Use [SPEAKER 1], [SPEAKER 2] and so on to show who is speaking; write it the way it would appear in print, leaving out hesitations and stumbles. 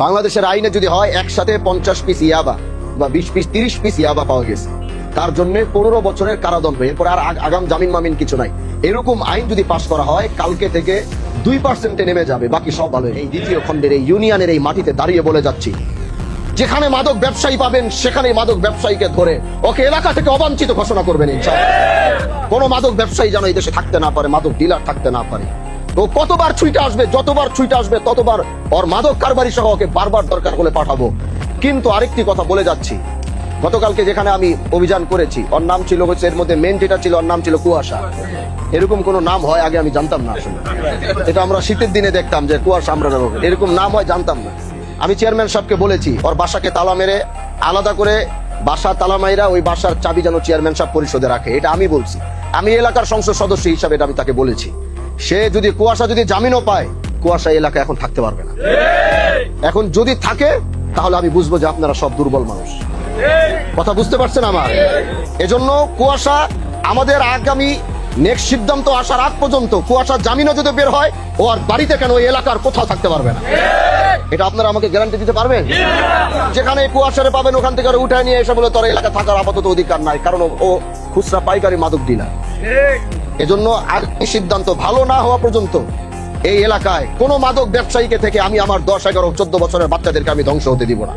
[SPEAKER 1] বাংলাদেশের আইনে যদি হয় একসাথে 50 পিস ইয়াবা বা 20 পিস 30 পিস ইয়াবা পাওয়া গেছে, তার জন্য 15 বছরের কারাদণ্ড, এরপর আর আগাম জামিন মামিন কিছু নাই। এরকম আইন যদি পাশ করা হয়, কালকে থেকে 2% নেমে যাবে, বাকি সব ভালো। এই দ্বিতীয় খণ্ডের এই ইউনিয়নের এই মাটিতে দাঁড়িয়ে বলে যাচ্ছি, যেখানে মাদক ব্যবসায়ী পাবেন সেখানে মাদক ব্যবসায়ীকে ধরে ওকে এলাকা থেকে অবাঞ্ছিত ঘোষণা করবেন ইনশাআল্লাহ। কোনো মাদক ব্যবসায়ী যেন এই দেশে থাকতে না পারে, মাদক ডিলার থাকতে না পারে। তো কতবার ছুটে আসবে, যতবার ছুটে আসবে ততবার ওর মাদক কারবারি সহ ওকে বারবার দরকার হলে পাঠাবো। কিন্তু আরেকটি কথা বলে যাচ্ছি, গতকালকে যেখানে আমি অভিযান করেছি, ওর নাম ছিল হচ্ছে, এর মধ্যে মেন যেটা ছিল ওর নাম ছিল কুয়াশা। এরকম কোন নাম হয় আগে আমি জানতাম না, আসলে এটা আমরা শীতের দিনে দেখতাম যে কুয়াশা, আমরা এরকম নাম হয় জানতাম না। আমি চেয়ারম্যান সাহেবকে বলেছি ওর বাসাকে তালা মেরে আলাদা করে বাসা তালা মাইরা ওই বাসার চাবি যেন চেয়ারম্যান সাহেব পরিষদে রাখে, এটা আমি বলছি। আমি এলাকার সংসদ সদস্য হিসাবে এটা আমি তাকে বলেছি। সে যদি কুয়াশা যদি জামিনও পায়, কুয়াশা এলাকায় এখন থাকতে পারবে না। এখন যদি থাকে তাহলে আমি বুঝবো যে আপনারা সব দুর্বল মানুষ। কথা বুঝতে পারছেন আমার? এজন্য কুয়াশা আমাদের আগামী নেক্সট সিদ্ধান্ত আসার আগ পর্যন্ত কুয়াশা জামিনও যদি বের হয়, ও আর বাড়িতে কেন ওই এলাকার কোথাও থাকতে পারবে না। এটা আপনারা আমাকে গ্যারান্টি দিতে পারবেন? যেখানে কুয়াশারে পাবেন ওখান থেকে উঠায় নিয়ে এসে বলে তোর এলাকা থাকার আপাতত অধিকার নাই, কারণ ও খুচরা পাইকারি মাদক ডিলার। এজন্য আগামী সিদ্ধান্ত ভালো না হওয়া পর্যন্ত এই এলাকায় কোনো মাদক ব্যবসায়ীকে থেকে আমি আমার 10, 11, 14 বছরের বাচ্চাদেরকে আমি ধ্বংস হতে দিব না।